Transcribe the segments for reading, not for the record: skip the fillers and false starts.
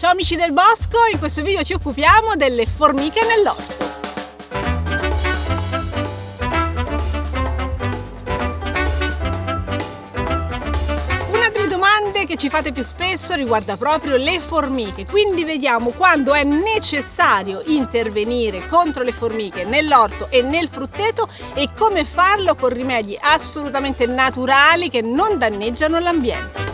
Ciao amici del bosco, in questo video ci occupiamo delle formiche nell'orto. Una delle domande che ci fate più spesso riguarda proprio le formiche, quindi vediamo quando è necessario intervenire contro le formiche nell'orto e nel frutteto e come farlo con rimedi assolutamente naturali che non danneggiano l'ambiente.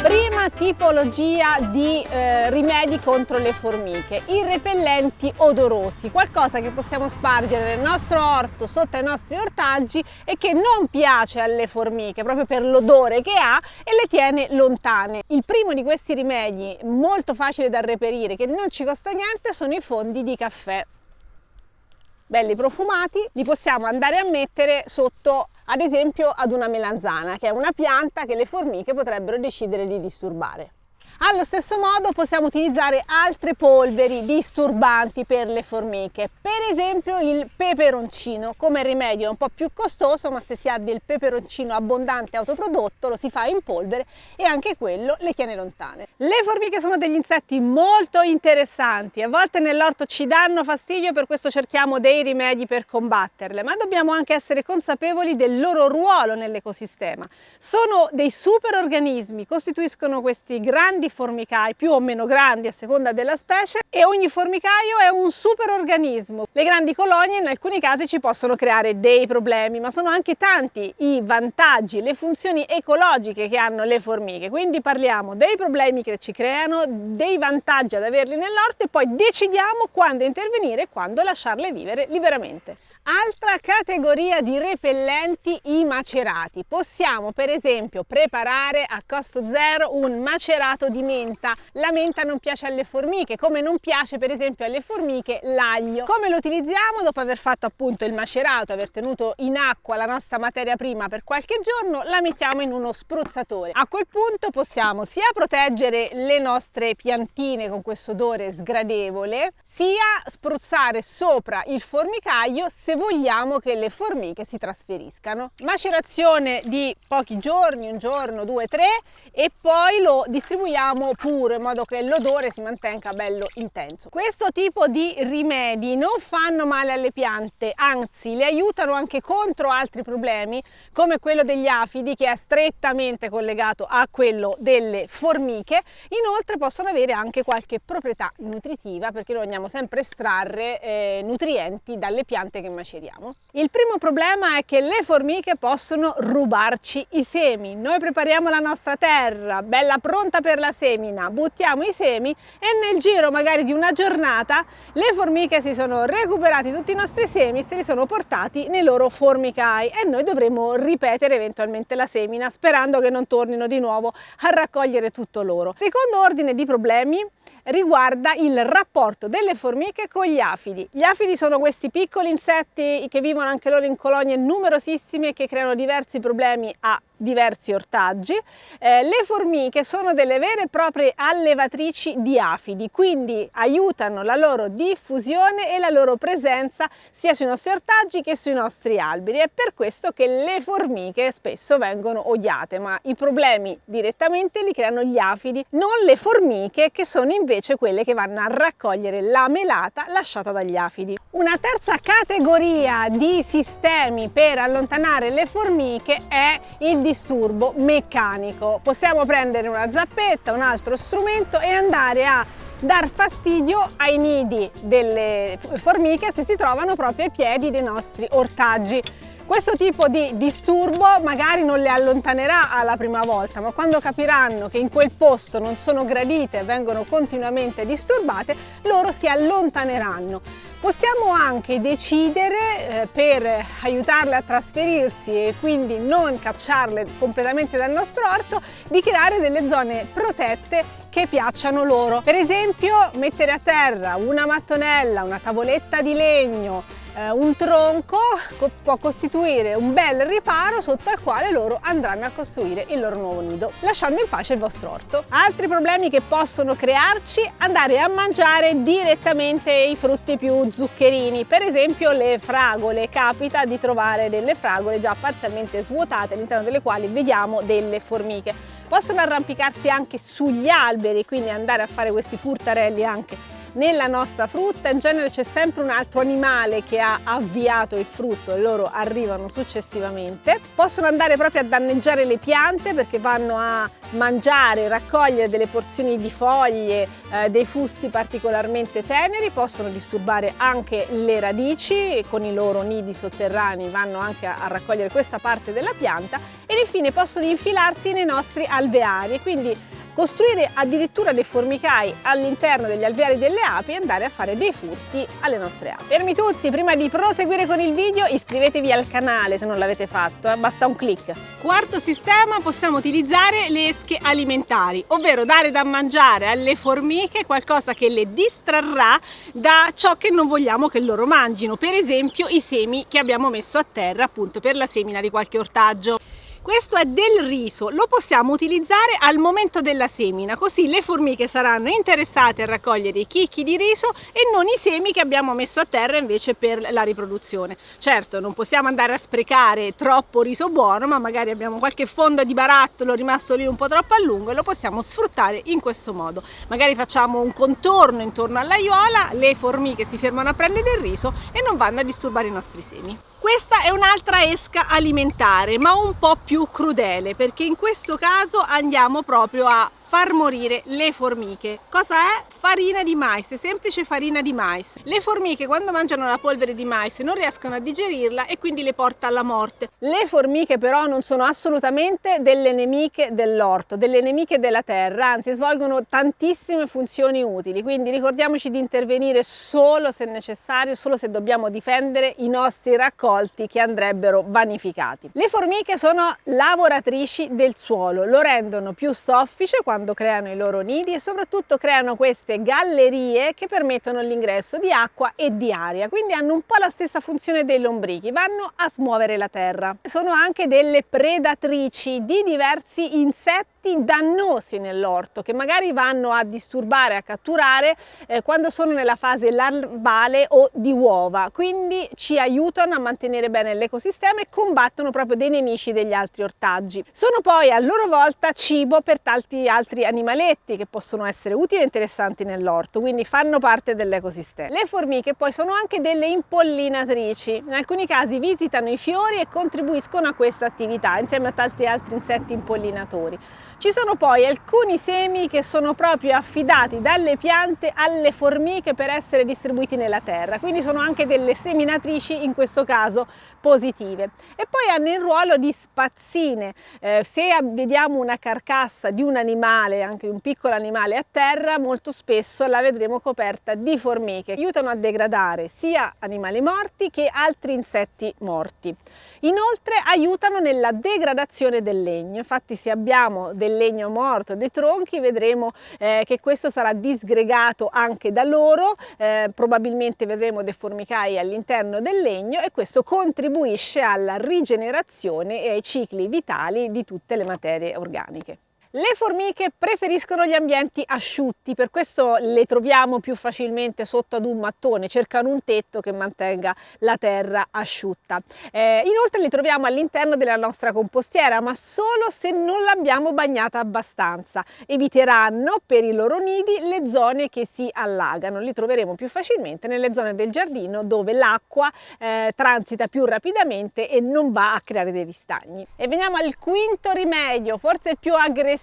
Prima tipologia di rimedi contro le formiche, i repellenti odorosi, qualcosa che possiamo spargere nel nostro orto, sotto ai nostri ortaggi e che non piace alle formiche proprio per l'odore che ha e le tiene lontane. Il primo di questi rimedi, molto facile da reperire, che non ci costa niente, sono i fondi di caffè. Belli profumati, li possiamo andare a mettere sotto ad esempio ad una melanzana, che è una pianta che le formiche potrebbero decidere di disturbare. Allo stesso modo possiamo utilizzare altre polveri disturbanti per le formiche, per esempio il peperoncino. Come rimedio è un po' più costoso, ma se si ha del peperoncino abbondante autoprodotto lo si fa in polvere e anche quello le tiene lontane. Le formiche sono degli insetti molto interessanti, a volte nell'orto ci danno fastidio, per questo cerchiamo dei rimedi per combatterle, ma dobbiamo anche essere consapevoli del loro ruolo nell'ecosistema. Sono dei super organismi, costituiscono questi grandi formicai, più o meno grandi a seconda della specie, e ogni formicaio è un super organismo. Le grandi colonie in alcuni casi ci possono creare dei problemi, ma sono anche tanti i vantaggi, le funzioni ecologiche che hanno le formiche, quindi parliamo dei problemi che ci creano, dei vantaggi ad averli nell'orto e poi decidiamo quando intervenire e quando lasciarle vivere liberamente. Altra categoria di repellenti, i macerati. Possiamo per esempio preparare a costo zero un macerato di menta. La menta non piace alle formiche, come non piace per esempio alle formiche l'aglio. Come lo utilizziamo? Dopo aver fatto appunto il macerato, aver tenuto in acqua la nostra materia prima per qualche giorno, la mettiamo in uno spruzzatore. A quel punto possiamo sia proteggere le nostre piantine con questo odore sgradevole, sia spruzzare sopra il formicaio se vogliamo che le formiche si trasferiscano. Macerazione di pochi giorni, un giorno, 2, 3, e poi lo distribuiamo puro in modo che l'odore si mantenga bello intenso. Questo tipo di rimedi non fanno male alle piante, anzi le aiutano anche contro altri problemi come quello degli afidi, che è strettamente collegato a quello delle formiche. Inoltre possono avere anche qualche proprietà nutritiva, perché noi andiamo sempre a estrarre nutrienti dalle piante che maceriamo. Il primo problema è che le formiche possono rubarci i semi. Noi prepariamo la nostra terra bella pronta per la semina, buttiamo i semi e nel giro magari di una giornata le formiche si sono recuperati tutti i nostri semi e se li sono portati nei loro formicai e noi dovremo ripetere eventualmente la semina sperando che non tornino di nuovo a raccogliere tutto loro. Secondo ordine di problemi riguarda il rapporto delle formiche con gli afidi. Gli afidi sono questi piccoli insetti che vivono anche loro in colonie numerosissime e che creano diversi problemi a diversi ortaggi. Le formiche sono delle vere e proprie allevatrici di afidi, quindi aiutano la loro diffusione e la loro presenza sia sui nostri ortaggi che sui nostri alberi. È per questo che le formiche spesso vengono odiate, ma i problemi direttamente li creano gli afidi, non le formiche, che sono invece quelle che vanno a raccogliere la melata lasciata dagli afidi. Una terza categoria di sistemi per allontanare le formiche è il disturbo meccanico. Possiamo prendere una zappetta, un altro strumento e andare a dar fastidio ai nidi delle formiche se si trovano proprio ai piedi dei nostri ortaggi. Questo tipo di disturbo magari non le allontanerà alla prima volta, ma quando capiranno che in quel posto non sono gradite e vengono continuamente disturbate, loro si allontaneranno. Possiamo anche decidere, per aiutarle a trasferirsi e quindi non cacciarle completamente dal nostro orto, di creare delle zone protette che piacciono loro. Per esempio mettere a terra una mattonella, una tavoletta di legno, un tronco può costituire un bel riparo sotto al quale loro andranno a costruire il loro nuovo nido, lasciando in pace il vostro orto. Altri problemi che possono crearci: andare a mangiare direttamente i frutti più zuccherini, per esempio le fragole. Capita di trovare delle fragole già parzialmente svuotate all'interno delle quali vediamo delle formiche. Possono arrampicarsi anche sugli alberi, quindi andare a fare questi furtarelli anche nella nostra frutta. In genere c'è sempre un altro animale che ha avviato il frutto e loro arrivano successivamente. Possono andare proprio a danneggiare le piante perché vanno a mangiare, raccogliere delle porzioni di foglie, dei fusti particolarmente teneri. Possono disturbare anche le radici, con i loro nidi sotterranei vanno anche a raccogliere questa parte della pianta, e infine possono infilarsi nei nostri alveari, quindi costruire addirittura dei formicai all'interno degli alveari delle api e andare a fare dei furti alle nostre api. Fermi tutti, prima di proseguire con il video iscrivetevi al canale se non l'avete fatto, basta un clic. Quarto sistema: possiamo utilizzare le esche alimentari, ovvero dare da mangiare alle formiche qualcosa che le distrarrà da ciò che non vogliamo che loro mangino, per esempio i semi che abbiamo messo a terra appunto per la semina di qualche ortaggio. Questo è del riso, lo possiamo utilizzare al momento della semina, così le formiche saranno interessate a raccogliere i chicchi di riso e non i semi che abbiamo messo a terra invece per la riproduzione. Certo, non possiamo andare a sprecare troppo riso buono, ma magari abbiamo qualche fondo di barattolo rimasto lì un po' troppo a lungo e lo possiamo sfruttare in questo modo. Magari facciamo un contorno intorno all'aiuola, le formiche si fermano a prendere il riso e non vanno a disturbare i nostri semi. Questa è un'altra esca alimentare, ma un po' più crudele, perché in questo caso andiamo proprio a far morire le formiche. Cosa è? Farina di mais, semplice farina di mais. Le formiche quando mangiano la polvere di mais non riescono a digerirla e quindi le porta alla morte. Le formiche però non sono assolutamente delle nemiche dell'orto, delle nemiche della terra, anzi svolgono tantissime funzioni utili, quindi ricordiamoci di intervenire solo se necessario, solo se dobbiamo difendere i nostri raccolti che andrebbero vanificati. Le formiche sono lavoratrici del suolo, lo rendono più soffice quando creano i loro nidi e soprattutto creano queste gallerie che permettono l'ingresso di acqua e di aria, quindi hanno un po' la stessa funzione dei lombrichi, vanno a smuovere la terra. Sono anche delle predatrici di diversi insetti dannosi nell'orto che magari vanno a disturbare, a catturare quando sono nella fase larvale o di uova, quindi ci aiutano a mantenere bene l'ecosistema e combattono proprio dei nemici degli altri ortaggi. Sono poi a loro volta cibo per tanti altri animaletti che possono essere utili e interessanti nell'orto, quindi fanno parte dell'ecosistema. Le formiche poi sono anche delle impollinatrici, in alcuni casi visitano i fiori e contribuiscono a questa attività insieme a tanti altri insetti impollinatori. Ci sono poi alcuni semi che sono proprio affidati dalle piante alle formiche per essere distribuiti nella terra, quindi sono anche delle seminatrici, in questo caso positive. E poi hanno il ruolo di spazzine. Se vediamo una carcassa di un animale, anche un piccolo animale a terra, molto spesso la vedremo coperta di formiche. Aiutano a degradare sia animali morti che altri insetti morti. Inoltre aiutano nella degradazione del legno, infatti se abbiamo del legno morto, dei tronchi, vedremo che questo sarà disgregato anche da loro, probabilmente vedremo dei formicai all'interno del legno e questo contribuisce alla rigenerazione e ai cicli vitali di tutte le materie organiche. Le formiche preferiscono gli ambienti asciutti, per questo le troviamo più facilmente sotto ad un mattone, cercano un tetto che mantenga la terra asciutta. Inoltre le troviamo all'interno della nostra compostiera, ma solo se non l'abbiamo bagnata abbastanza. Eviteranno per i loro nidi le zone che si allagano, li troveremo più facilmente nelle zone del giardino dove l'acqua transita più rapidamente e non va a creare dei ristagni. E veniamo al quinto rimedio, forse il più aggressivo.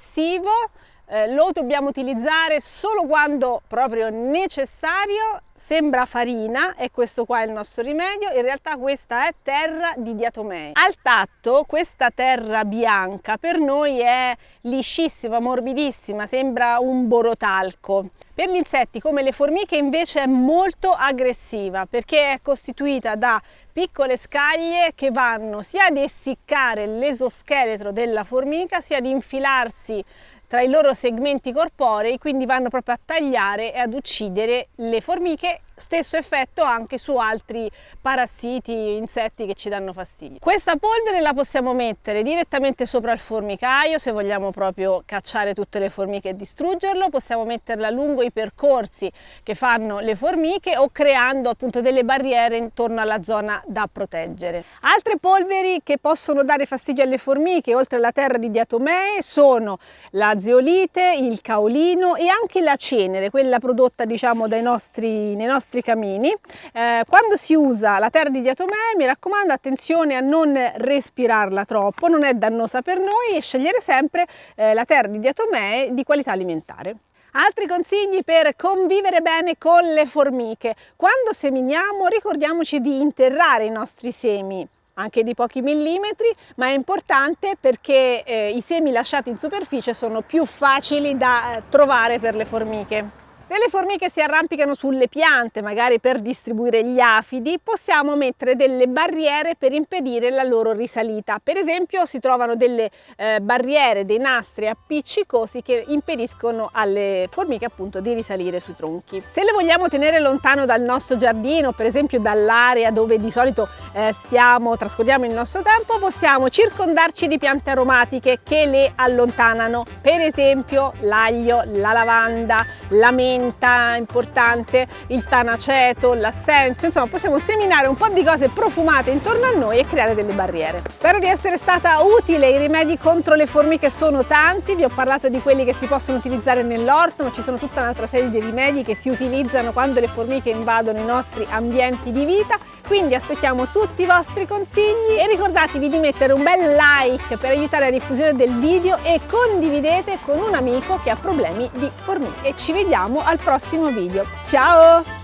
Lo dobbiamo utilizzare solo quando proprio necessario. Sembra farina e questo qua è il nostro rimedio, in realtà questa è terra di diatomei. Al tatto questa terra bianca per noi è liscissima, morbidissima, sembra un borotalco. Per gli insetti come le formiche invece è molto aggressiva perché è costituita da piccole scaglie che vanno sia ad essiccare l'esoscheletro della formica sia ad infilarsi tra i loro segmenti corporei, quindi vanno proprio a tagliare e ad uccidere le formiche stesso effetto anche su altri parassiti, insetti che ci danno fastidio. Questa polvere la possiamo mettere direttamente sopra il formicaio se vogliamo proprio cacciare tutte le formiche e distruggerlo, possiamo metterla lungo i percorsi che fanno le formiche o creando appunto delle barriere intorno alla zona da proteggere. Altre polveri che possono dare fastidio alle formiche, oltre alla terra di diatomee, sono la zeolite, il caolino e anche la cenere, quella prodotta diciamo nei nostri camini. Quando si usa la terra di diatomee, mi raccomando, attenzione a non respirarla troppo, non è dannosa per noi, e scegliere sempre la terra di diatomee di qualità alimentare. Altri consigli per convivere bene con le formiche: quando seminiamo ricordiamoci di interrare i nostri semi, anche di pochi millimetri, ma è importante perché i semi lasciati in superficie sono più facili da trovare per le formiche. Se le formiche si arrampicano sulle piante, magari per distribuire gli afidi, possiamo mettere delle barriere per impedire la loro risalita. Per esempio si trovano delle barriere, dei nastri appiccicosi che impediscono alle formiche appunto di risalire sui tronchi. Se le vogliamo tenere lontano dal nostro giardino, per esempio dall'area dove di solito trascorriamo il nostro tempo, possiamo circondarci di piante aromatiche che le allontanano, per esempio l'aglio, la lavanda, la menta, importante, il tanaceto, l'assenzio, insomma possiamo seminare un po' di cose profumate intorno a noi e creare delle barriere. Spero di essere stata utile, i rimedi contro le formiche sono tanti, vi ho parlato di quelli che si possono utilizzare nell'orto, ma ci sono tutta un'altra serie di rimedi che si utilizzano quando le formiche invadono i nostri ambienti di vita, quindi aspettiamo tutti i vostri consigli e ricordatevi di mettere un bel like per aiutare la diffusione del video e condividete con un amico che ha problemi di formiche. E ci vediamo al prossimo video. Ciao!